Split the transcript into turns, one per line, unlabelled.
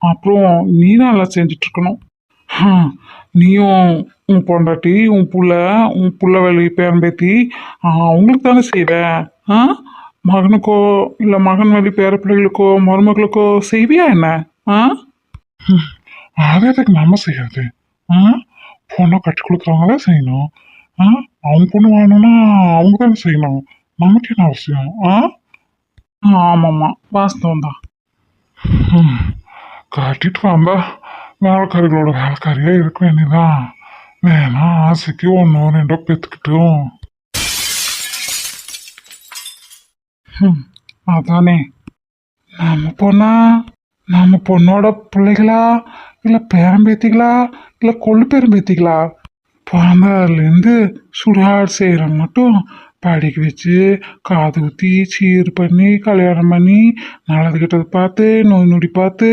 அப்புறம் நீ தான் எல்லாம் செஞ்சுட்டு இருக்கணும். ஹம், நீயும் உன் பொண்டாட்டி உன் புள்ள வேலை பேரம்பேத்தி அவங்களுக்கு தானே செய்வ. ஆ மகனுக்கோ இல்லை மகன் வழி பேர பிள்ளைகளுக்கோ மருமகளுக்கோ செய்வியா என்ன? ஆ அதை எதுக்கு நம்ம செய்யாது? ஆ பொண்ணை கட்டி கொடுக்குறவங்க தான் செய்யணும். ஆ அவங்க பொண்ணு வாங்கணும்னா அவங்க தானே செய்யணும். நமக்கு என்ன அவசியம்? ஆமாம்மா, வாஸ்தவம் தான். காட்டிட்டு வாம்பா, வேலைக்காரிகளோட வேலைக்காரியா இருக்க வேண்டியதான். வேணா ஆசைக்கு ஒன்றோ ரெண்டோ பெற்றுக்கிட்டோம். அதானே, நம்ம பொண்ணா, நம்ம பொண்ணோட பிள்ளைகளா, இல்லை பேரம்பேத்திகளா, இல்லை கொள்ளு பேரம்பேத்திகளா, பிறந்ததுலேருந்து சுடுகாடு செய்கிற மட்டும் படிக்க வச்சு காது ஊற்றி சீர் பண்ணி கல்யாணம் பண்ணி நல்லது கெட்டது பார்த்து நோய் நொடி பார்த்து